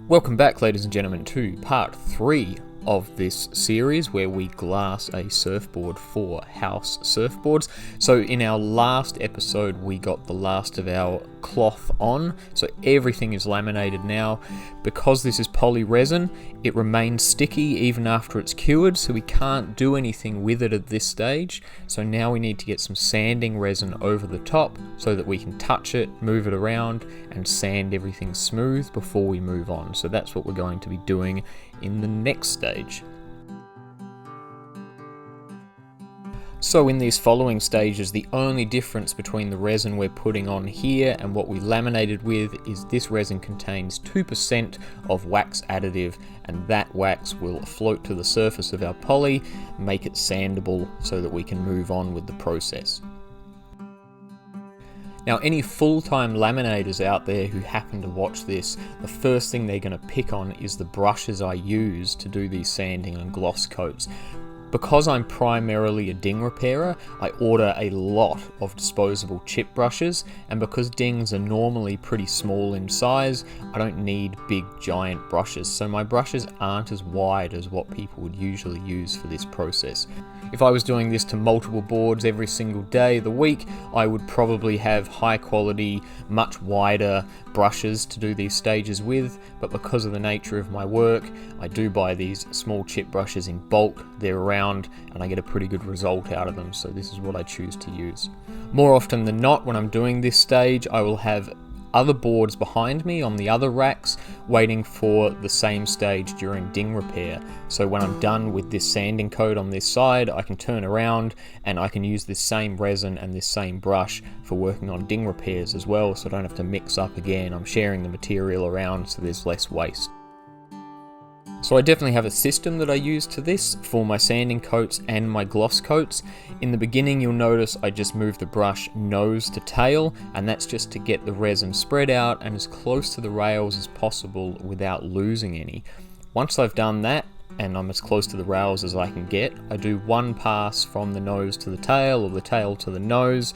Welcome back, ladies and gentlemen, to part 3 of this series where we glass a surfboard for house surfboards. So in our last episode we got the last of our cloth on, so everything is laminated now. Because this is poly resin, it remains sticky even after it's cured, so we can't do anything with it at this stage. So now we need to get some sanding resin over the top so that we can touch it, move it around and sand everything smooth before we move on. So that's what we're going to be doing in the next stage. So in these following stages, the only difference between the resin we're putting on here and what we laminated with is this resin contains 2% of wax additive, and that wax will float to the surface of our poly, make it sandable so that we can move on with the process. Now, any full-time laminators out there who happen to watch this, the first thing they're going to pick on is the brushes I use to do these sanding and gloss coats. Because I'm primarily a ding repairer, I order a lot of disposable chip brushes, and because dings are normally pretty small in size, I don't need big giant brushes, so my brushes aren't as wide as what people would usually use for this process. If I was doing this to multiple boards every single day of the week, I would probably have high quality, much wider brushes to do these stages with, but because of the nature of my work, I do buy these small chip brushes in bulk. They're around and I get a pretty good result out of them, so this is what I choose to use. More often than not, when I'm doing this stage, I will have other boards behind me on the other racks waiting for the same stage during ding repair. So when I'm done with this sanding coat on this side, I can turn around and I can use this same resin and this same brush for working on ding repairs as well, so I don't have to mix up again. I'm sharing the material around so there's less waste. So I definitely have a system that I use to this for my sanding coats and my gloss coats. In the beginning, you'll notice I just move the brush nose to tail, and that's just to get the resin spread out and as close to the rails as possible without losing any. Once I've done that, and I'm as close to the rails as I can get, I do one pass from the nose to the tail or the tail to the nose.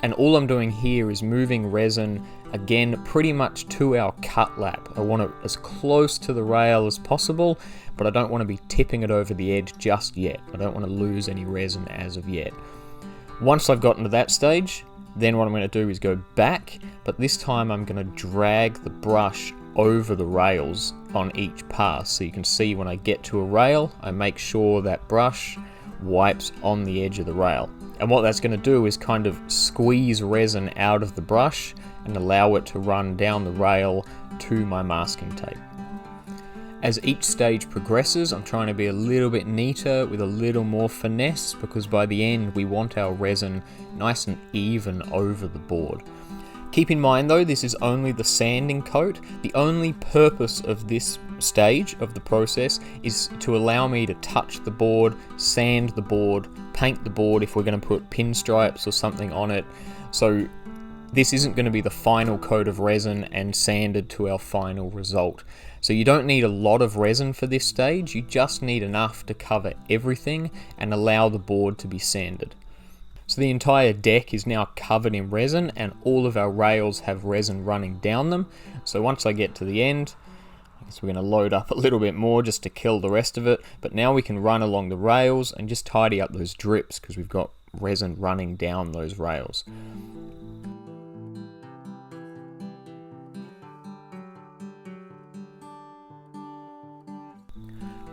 And all I'm doing here is moving resin, again, pretty much to our cut lap. I want it as close to the rail as possible, but I don't want to be tipping it over the edge just yet. I don't want to lose any resin as of yet. Once I've gotten to that stage, then what I'm going to do is go back, but this time I'm going to drag the brush over the rails on each pass. So you can see when I get to a rail, I make sure that brush wipes on the edge of the rail. And what that's going to do is kind of squeeze resin out of the brush and allow it to run down the rail to my masking tape. As each stage progresses, I'm trying to be a little bit neater with a little more finesse, because by the end we want our resin nice and even over the board. Keep in mind though, this is only the sanding coat. The only purpose of this stage of the process is to allow me to touch the board, sand the board, paint the board if we're going to put pinstripes or something on it. So this isn't going to be the final coat of resin and sanded to our final result. So you don't need a lot of resin for this stage, you just need enough to cover everything and allow the board to be sanded. So the entire deck is now covered in resin and all of our rails have resin running down them. So once I get to the end, I guess we're going to load up a little bit more just to kill the rest of it. But now we can run along the rails and just tidy up those drips because we've got resin running down those rails.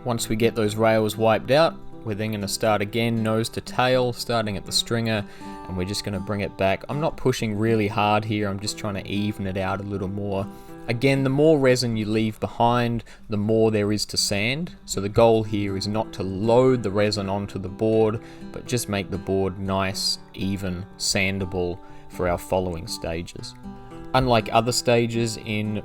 Once we get those rails wiped out, we're then going to start again nose to tail, starting at the stringer, and we're just going to bring it back. I'm not pushing really hard here, I'm just trying to even it out a little more. Again, the more resin you leave behind, the more there is to sand. So the goal here is not to load the resin onto the board, but just make the board nice, even, sandable for our following stages. Unlike other stages in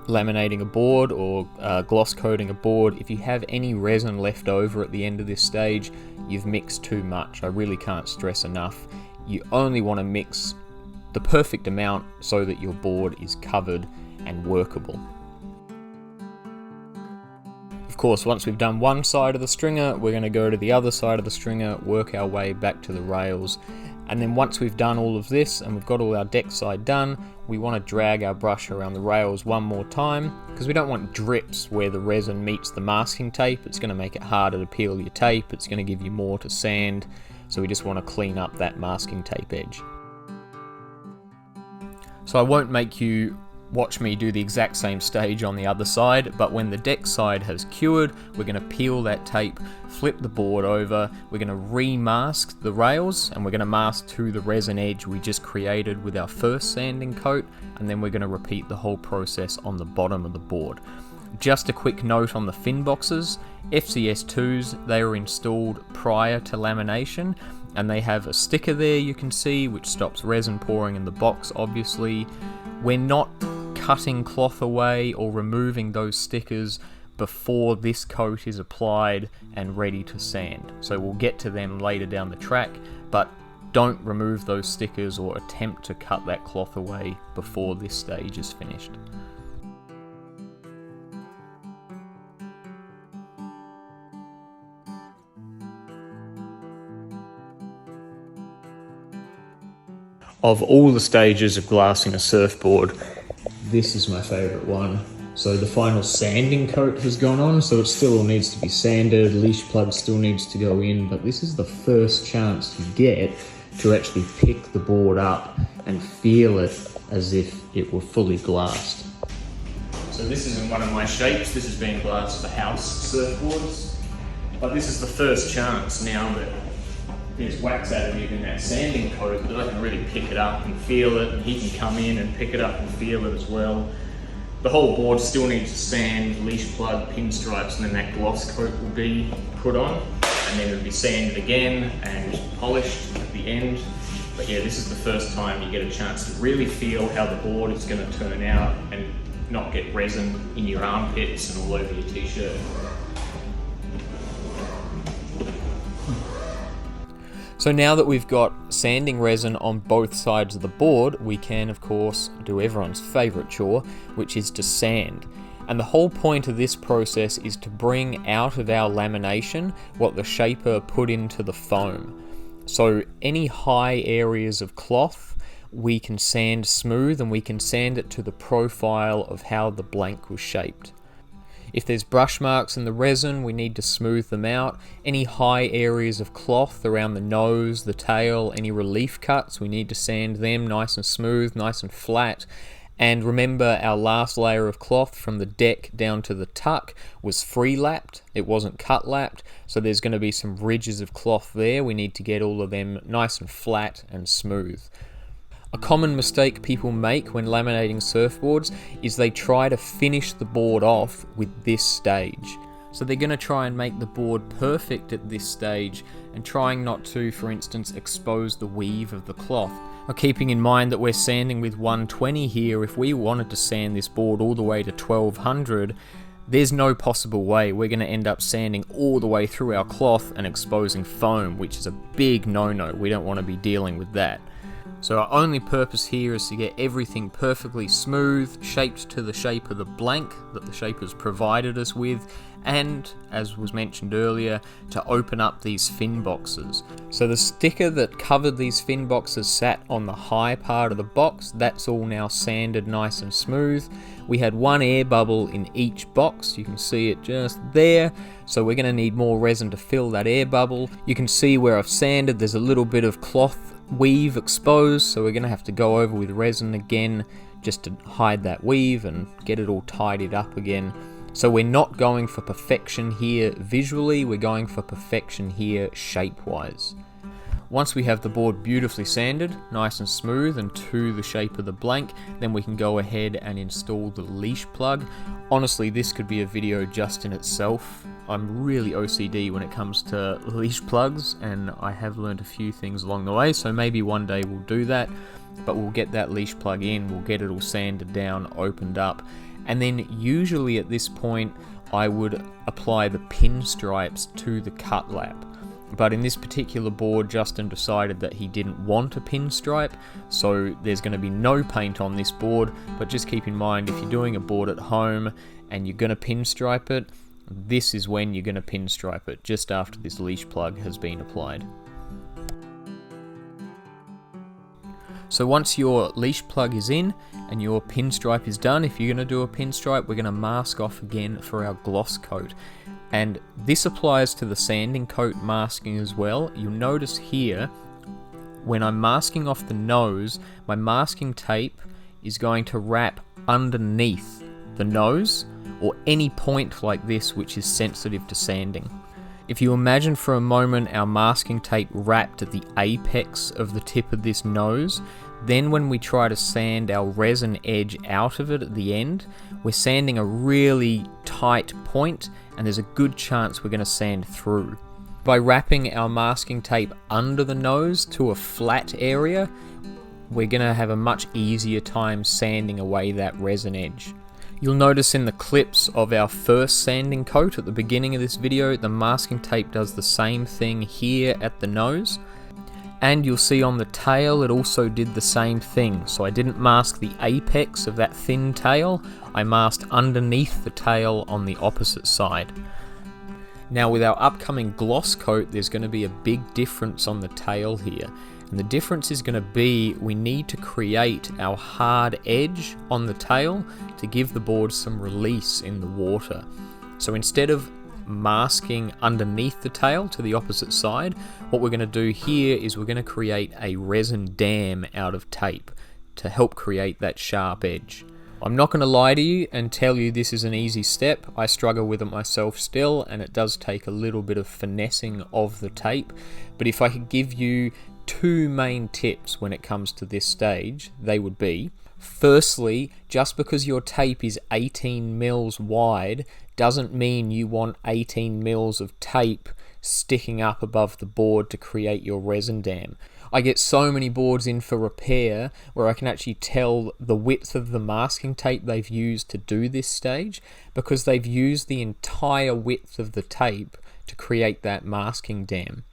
laminating a board or gloss coating a board, if you have any resin left over at the end of this stage, you've mixed too much. I really can't stress enough. You only want to mix the perfect amount so that your board is covered and workable. Of course, once we've done one side of the stringer, we're going to go to the other side of the stringer, work our way back to the rails, And then once we've done all of this and we've got all our deck side done, we want to drag our brush around the rails one more time, because we don't want drips where the resin meets the masking tape. It's going to make it harder to peel your tape, it's going to give you more to sand, so we just want to clean up that masking tape edge. So I won't make you watch me do the exact same stage on the other side, but when the deck side has cured, we're going to peel that tape, flip the board over, we're going to re-mask the rails, and we're going to mask to the resin edge we just created with our first sanding coat, and then we're going to repeat the whole process on the bottom of the board. Just a quick note on the fin boxes, FCS2s, they were installed prior to lamination, and they have a sticker there you can see which stops resin pouring in the box. Obviously, we're not cutting cloth away or removing those stickers before this coat is applied and ready to sand. So we'll get to them later down the track, but don't remove those stickers or attempt to cut that cloth away before this stage is finished. Of all the stages of glassing a surfboard, this is my favourite one. So the final sanding coat has gone on, so it still needs to be sanded, leash plug still needs to go in, but this is the first chance you get to actually pick the board up and feel it as if it were fully glassed. So this isn't one of my shapes, this has been glassed for house surfboards, but this is the first chance now that there's wax additive in that sanding coat that I can really pick it up and feel it, and he can come in and pick it up and feel it as well. The whole board still needs to sand, leash plug, pinstripes, and then that gloss coat will be put on, and then it'll be sanded again and polished at the end. But yeah, this is the first time you get a chance to really feel how the board is going to turn out and not get resin in your armpits and all over your t-shirt. So now that we've got sanding resin on both sides of the board, we can of course do everyone's favourite chore, which is to sand. And the whole point of this process is to bring out of our lamination what the shaper put into the foam. So any high areas of cloth we can sand smooth, and we can sand it to the profile of how the blank was shaped. If there's brush marks in the resin, we need to smooth them out. Any high areas of cloth around the nose, the tail, any relief cuts, we need to sand them nice and smooth, nice and flat. And remember, our last layer of cloth from the deck down to the tuck was free lapped, it wasn't cut lapped, so there's going to be some ridges of cloth there. We need to get all of them nice and flat and smooth. A common mistake people make when laminating surfboards is they try to finish the board off with this stage. So they're going to try and make the board perfect at this stage, and trying not to, for instance, expose the weave of the cloth. Now, keeping in mind that we're sanding with 120 here, if we wanted to sand this board all the way to 1200, there's no possible way. We're going to end up sanding all the way through our cloth and exposing foam, which is a big no-no. We don't want to be dealing with that. So our only purpose here is to get everything perfectly smooth, shaped to the shape of the blank that the shapers provided us with, and, as was mentioned earlier, to open up these fin boxes. So the sticker that covered these fin boxes sat on the high part of the box. That's all now sanded nice and smooth. We had one air bubble in each box, you can see it just there, so we're going to need more resin to fill that air bubble. You can see where I've sanded, there's a little bit of cloth weave exposed, so we're going to have to go over with resin again just to hide that weave and get it all tidied up again. So we're not going for perfection here visually, we're going for perfection here shape-wise. Once we have the board beautifully sanded, nice and smooth and to the shape of the blank, then we can go ahead and install the leash plug. Honestly, this could be a video just in itself. I'm really OCD when it comes to leash plugs, and I have learned a few things along the way, so maybe one day we'll do that. But we'll get that leash plug in, we'll get it all sanded down, opened up, and then usually at this point I would apply the pinstripes to the cut lap. But in this particular board, Justin decided that he didn't want a pinstripe, so there's going to be no paint on this board. But just keep in mind, if you're doing a board at home and you're going to pinstripe it, this is when you're going to pinstripe it, just after this leash plug has been applied. So once your leash plug is in and your pinstripe is done, if you're going to do a pinstripe, we're going to mask off again for our gloss coat. And this applies to the sanding coat masking as well. You'll notice here, when I'm masking off the nose, my masking tape is going to wrap underneath the nose or any point like this which is sensitive to sanding. If you imagine for a moment our masking tape wrapped at the apex of the tip of this nose, then when we try to sand our resin edge out of it at the end, we're sanding a really tight point and there's a good chance we're going to sand through. By wrapping our masking tape under the nose to a flat area, we're going to have a much easier time sanding away that resin edge. You'll notice in the clips of our first sanding coat at the beginning of this video, the masking tape does the same thing here at the nose. And you'll see on the tail it also did the same thing. So I didn't mask the apex of that thin tail, I masked underneath the tail on the opposite side. Now with our upcoming gloss coat, there's going to be a big difference on the tail here. And the difference is going to be we need to create our hard edge on the tail to give the board some release in the water. So instead of masking underneath the tail to the opposite side, what we're going to do here is we're going to create a resin dam out of tape to help create that sharp edge. I'm not going to lie to you and tell you this is an easy step. I struggle with it myself still, and it does take a little bit of finessing of the tape. But if I could give you two main tips when it comes to this stage, they would be, firstly, just because your tape is 18 mils wide doesn't mean you want 18 mils of tape sticking up above the board to create your resin dam. I get so many boards in for repair where I can actually tell the width of the masking tape they've used to do this stage because they've used the entire width of the tape to create that masking dam.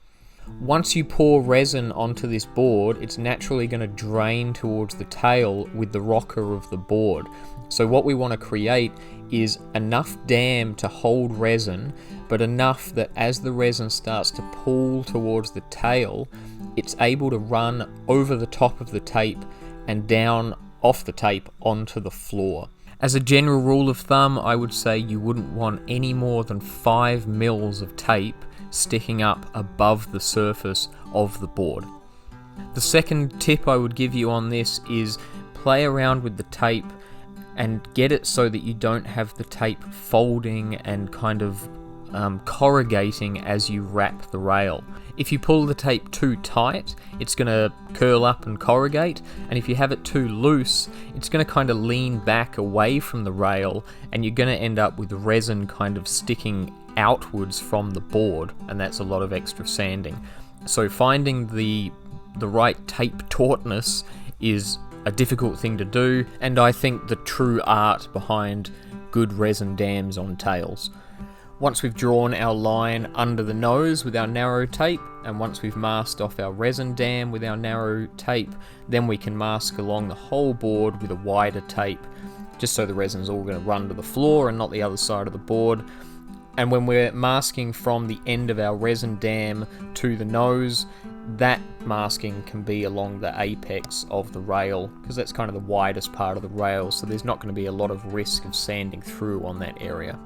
Once you pour resin onto this board, it's naturally going to drain towards the tail with the rocker of the board. So what we want to create is enough dam to hold resin, but enough that as the resin starts to pull towards the tail, it's able to run over the top of the tape and down off the tape onto the floor. As a general rule of thumb, I would say you wouldn't want any more than 5 mils of tape sticking up above the surface of the board. The second tip I would give you on this is play around with the tape and get it so that you don't have the tape folding and kind of corrugating as you wrap the rail. If you pull the tape too tight, it's going to curl up and corrugate, and if you have it too loose, it's going to kind of lean back away from the rail, and you're going to end up with resin kind of sticking outwards from the board, and that's a lot of extra sanding. So finding the right tape tautness is a difficult thing to do, and I think the true art behind good resin dams on tails. Once we've drawn our line under the nose with our narrow tape, and once we've masked off our resin dam with our narrow tape, then we can mask along the whole board with a wider tape, just so the resin's all going to run to the floor and not the other side of the board. And when we're masking from the end of our resin dam to the nose, that masking can be along the apex of the rail, because that's kind of the widest part of the rail, so there's not going to be a lot of risk of sanding through on that area.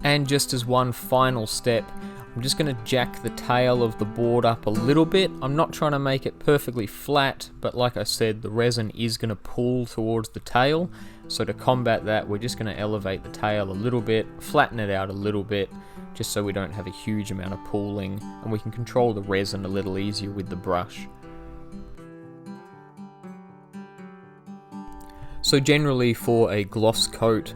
And just as one final step, I'm just going to jack the tail of the board up a little bit. I'm not trying to make it perfectly flat, but like I said, the resin is going to pull towards the tail. So to combat that, we're just going to elevate the tail a little bit, flatten it out a little bit, just so we don't have a huge amount of pooling, and we can control the resin a little easier with the brush. So generally for a gloss coat,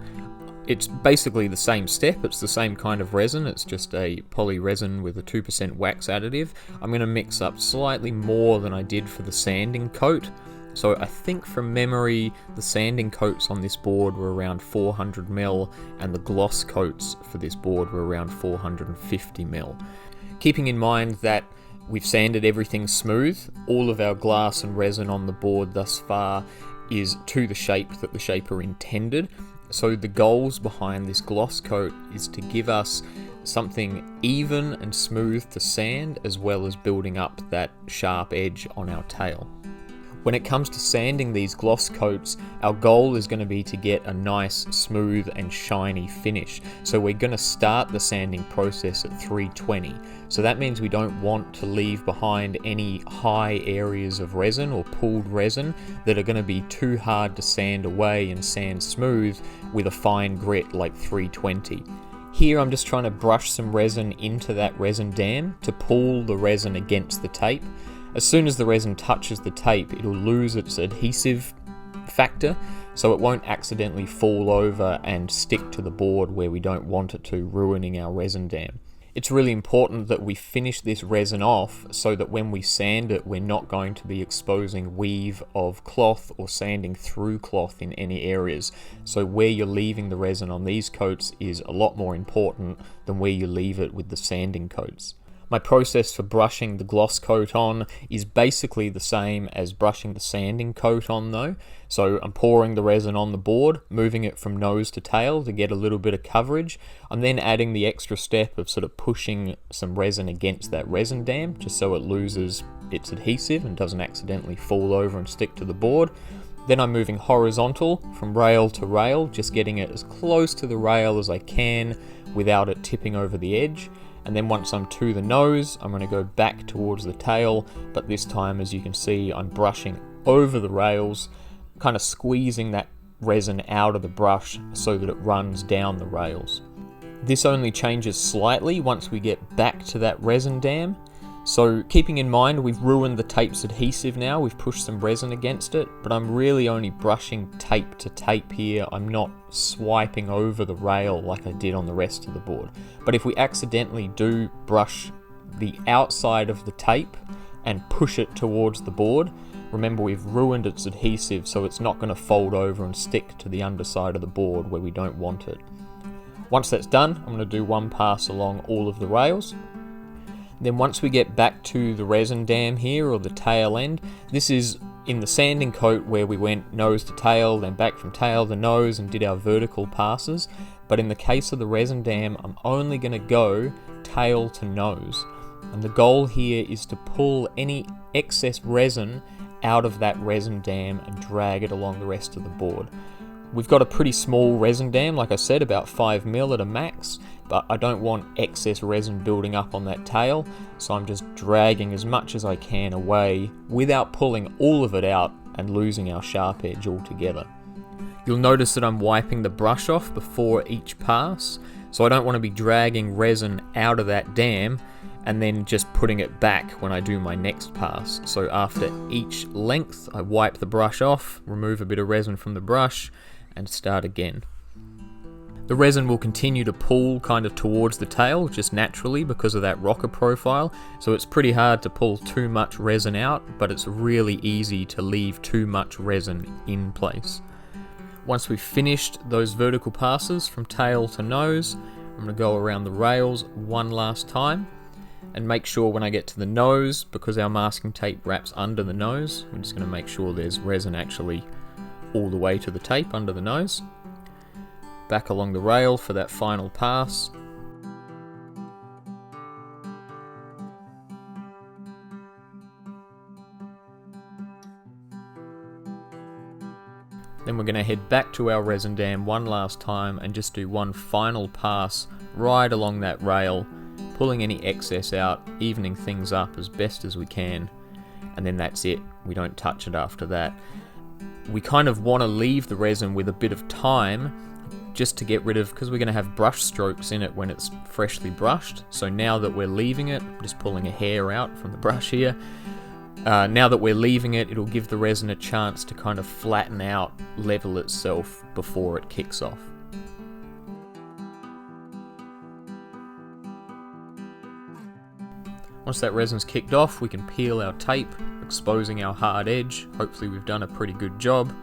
it's basically the same step, it's the same kind of resin, it's just a poly resin with a 2% wax additive. I'm going to mix up slightly more than I did for the sanding coat. So I think from memory, the sanding coats on this board were around 400ml, and the gloss coats for this board were around 450ml. Keeping in mind that we've sanded everything smooth, all of our glass and resin on the board thus far is to the shape that the shaper intended. So the goals behind this gloss coat is to give us something even and smooth to sand, as well as building up that sharp edge on our tail. When it comes to sanding these gloss coats, our goal is going to be to get a nice, smooth and shiny finish. So we're going to start the sanding process at 320. So that means we don't want to leave behind any high areas of resin or pooled resin that are going to be too hard to sand away and sand smooth with a fine grit like 320. Here I'm just trying to brush some resin into that resin dam to pull the resin against the tape. As soon as the resin touches the tape, it'll lose its adhesive factor, so it won't accidentally fall over and stick to the board where we don't want it to, ruining our resin dam. It's really important that we finish this resin off so that when we sand it, we're not going to be exposing weave of cloth or sanding through cloth in any areas. So where you're leaving the resin on these coats is a lot more important than where you leave it with the sanding coats. My process for brushing the gloss coat on is basically the same as brushing the sanding coat on though. So I'm pouring the resin on the board, moving it from nose to tail to get a little bit of coverage. I'm then adding the extra step of sort of pushing some resin against that resin dam just so it loses its adhesive and doesn't accidentally fall over and stick to the board. Then I'm moving horizontal from rail to rail, just getting it as close to the rail as I can without it tipping over the edge. And then once I'm to the nose, I'm going to go back towards the tail, but this time, as you can see, I'm brushing over the rails, kind of squeezing that resin out of the brush so that it runs down the rails. This only changes slightly once we get back to that resin dam. So keeping in mind we've ruined the tape's adhesive now, we've pushed some resin against it, but I'm really only brushing tape to tape here. I'm not swiping over the rail like I did on the rest of the board. But if we accidentally do brush the outside of the tape and push it towards the board, remember we've ruined its adhesive, so it's not going to fold over and stick to the underside of the board where we don't want it. Once that's done, I'm going to do one pass along all of the rails. Then once we get back to the resin dam here, or the tail end, this is in the sanding coat where we went nose to tail, then back from tail to nose and did our vertical passes. But in the case of the resin dam, I'm only going to go tail to nose. And the goal here is to pull any excess resin out of that resin dam and drag it along the rest of the board. We've got a pretty small resin dam, like I said, about 5mm at a max, but I don't want excess resin building up on that tail, so I'm just dragging as much as I can away without pulling all of it out and losing our sharp edge altogether. You'll notice that I'm wiping the brush off before each pass, so I don't want to be dragging resin out of that dam and then just putting it back when I do my next pass. So after each length, I wipe the brush off, remove a bit of resin from the brush, and start again. The resin will continue to pull kind of towards the tail just naturally because of that rocker profile, so it's pretty hard to pull too much resin out, but it's really easy to leave too much resin in place. Once we've finished those vertical passes from tail to nose, I'm going to go around the rails one last time and make sure when I get to the nose, because our masking tape wraps under the nose, we're just going to make sure there's resin actually all the way to the tape under the nose. Back along the rail for that final pass. Then we're going to head back to our resin dam one last time and just do one final pass right along that rail, pulling any excess out, evening things up as best as we can, and then that's it. We don't touch it after that. We kind of want to leave the resin with a bit of time just to get rid of, because we're going to have brush strokes in it when it's freshly brushed. So now that we're leaving it, I'm just pulling a hair out from the brush here. Now that we're leaving it, it'll give the resin a chance to kind of flatten out, level itself before it kicks off. Once that resin's kicked off, we can peel our tape, exposing our hard edge. Hopefully we've done a pretty good job.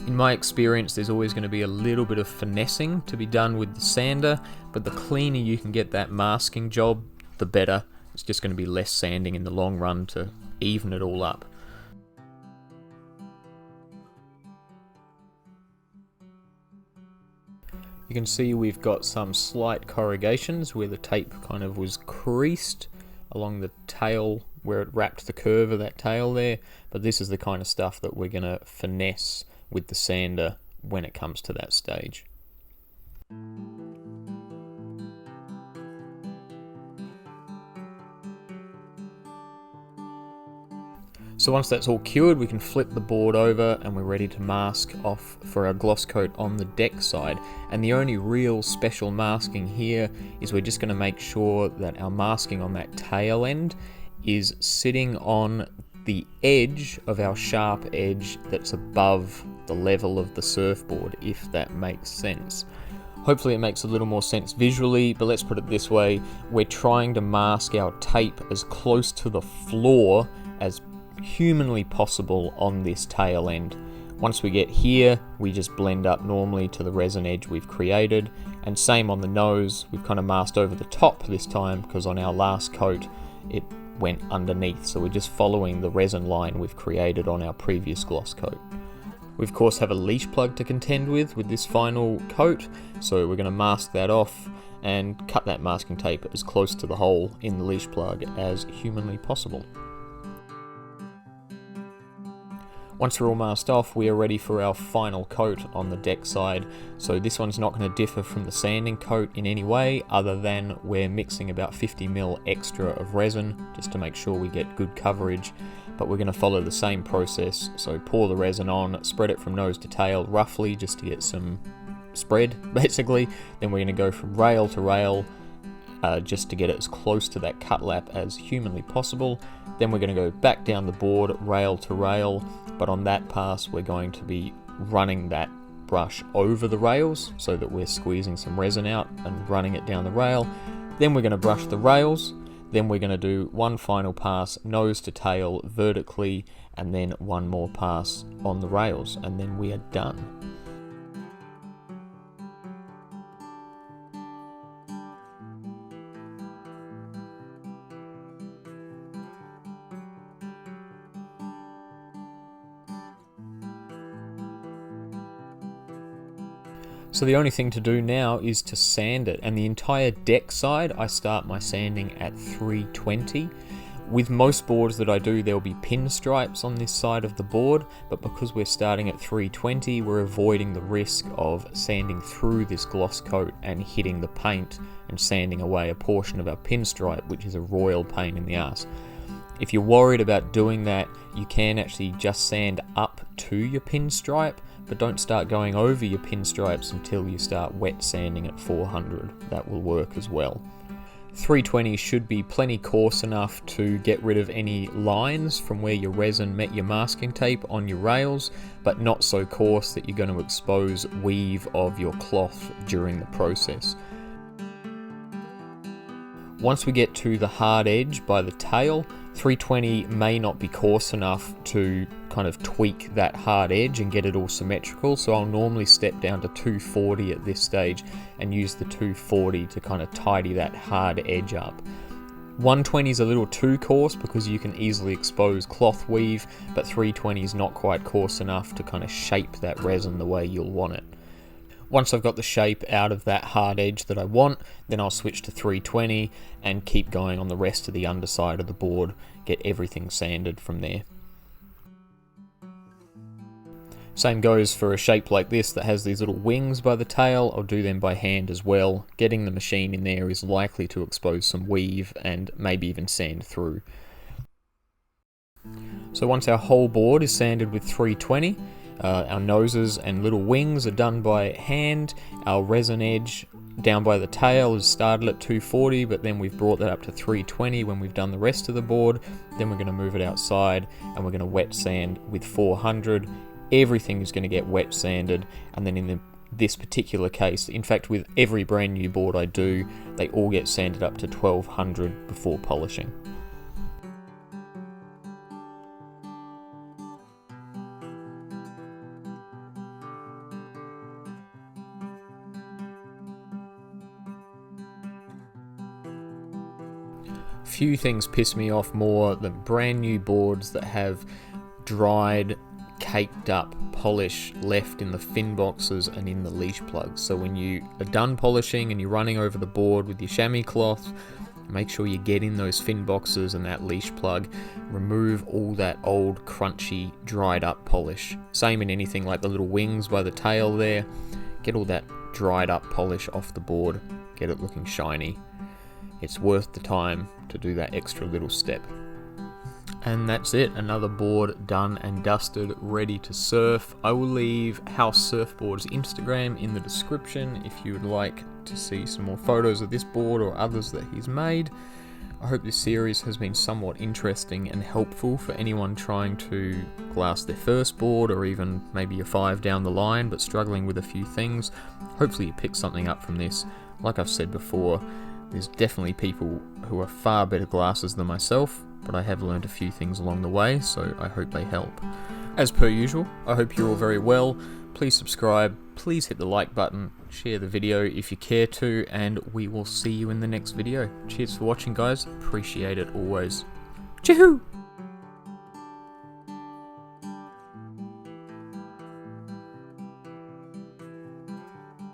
In my experience, there's always going to be a little bit of finessing to be done with the sander, but the cleaner you can get that masking job, the better. It's just going to be less sanding in the long run to even it all up. You can see we've got some slight corrugations where the tape kind of was creased along the tail where it wrapped the curve of that tail there, but this is the kind of stuff that we're going to finesse with the sander when it comes to that stage. So once that's all cured, we can flip the board over and we're ready to mask off for our gloss coat on the deck side. And the only real special masking here is we're just going to make sure that our masking on that tail end is sitting on the edge of our sharp edge that's above the level of the surfboard, if that makes sense. Hopefully it makes a little more sense visually, but let's put it this way. We're trying to mask our tape as close to the floor as humanly possible on this tail end. Once we get here, we just blend up normally to the resin edge we've created, and same on the nose. We've kind of masked over the top this time because on our last coat it went underneath, so we're just following the resin line we've created on our previous gloss coat. We of course have a leash plug to contend with this final coat, so we're going to mask that off and cut that masking tape as close to the hole in the leash plug as humanly possible. Once we're all masked off, we are ready for our final coat on the deck side. So this one's not going to differ from the sanding coat in any way, other than we're mixing about 50 ml extra of resin just to make sure we get good coverage. But we're going to follow the same process. So pour the resin on, spread it from nose to tail roughly just to get some spread basically. Then we're going to go from rail to rail just to get it as close to that cut lap as humanly possible. Then we're going to go back down the board, rail to rail, but on that pass we're going to be running that brush over the rails so that we're squeezing some resin out and running it down the rail. Then we're going to brush the rails, then we're going to do one final pass nose to tail vertically, and then one more pass on the rails, and then we are done. So the only thing to do now is to sand it, and the entire deck side I start my sanding at 320. With most boards that I do, there'll be pinstripes on this side of the board, but because we're starting at 320, we're avoiding the risk of sanding through this gloss coat and hitting the paint and sanding away a portion of our pinstripe, which is a royal pain in the ass. If you're worried about doing that, you can actually just sand up to your pinstripe, but don't start going over your pinstripes until you start wet sanding at 400. That will work as well. 320 should be plenty coarse enough to get rid of any lines from where your resin met your masking tape on your rails, but not so coarse that you're going to expose weave of your cloth during the process. Once we get to the hard edge by the tail, 320 may not be coarse enough to kind of tweak that hard edge and get it all symmetrical, so I'll normally step down to 240 at this stage and use the 240 to kind of tidy that hard edge up. 120 is a little too coarse because you can easily expose cloth weave, but 320 is not quite coarse enough to kind of shape that resin the way you'll want it. Once I've got the shape out of that hard edge that I want, then I'll switch to 320 and keep going on the rest of the underside of the board, get everything sanded from there. Same goes for a shape like this that has these little wings by the tail. I'll do them by hand as well. Getting the machine in there is likely to expose some weave and maybe even sand through. So once our whole board is sanded with 320, our noses and little wings are done by hand. Our resin edge down by the tail is started at 240, but then we've brought that up to 320 when we've done the rest of the board. Then we're going to move it outside and we're going to wet sand with 400. Everything is going to get wet sanded, and then in this particular case, in fact with every brand new board I do, they all get sanded up to 1200 before polishing. Few things piss me off more than brand new boards that have dried, caked up polish left in the fin boxes and in the leash plugs. So when you are done polishing and you're running over the board with your chamois cloth, make sure you get in those fin boxes and that leash plug. Remove all that old, crunchy, dried up polish. Same in anything like the little wings by the tail there. Get all that dried up polish off the board. Get it looking shiny. It's worth the time to do that extra little step. And that's it, another board done and dusted, ready to surf. I will leave House Surfboard's Instagram in the description if you would like to see some more photos of this board or others that he's made. I hope this series has been somewhat interesting and helpful for anyone trying to glass their first board, or even maybe a 5 down the line but struggling with a few things. Hopefully you pick something up from this. Like I've said before, there's definitely people who are far better glassers than myself, but I have learned a few things along the way, so I hope they help. As per usual, I hope you're all very well. Please subscribe, please hit the like button, share the video if you care to, and we will see you in the next video. Cheers for watching, guys. Appreciate it always. Chee-hoo!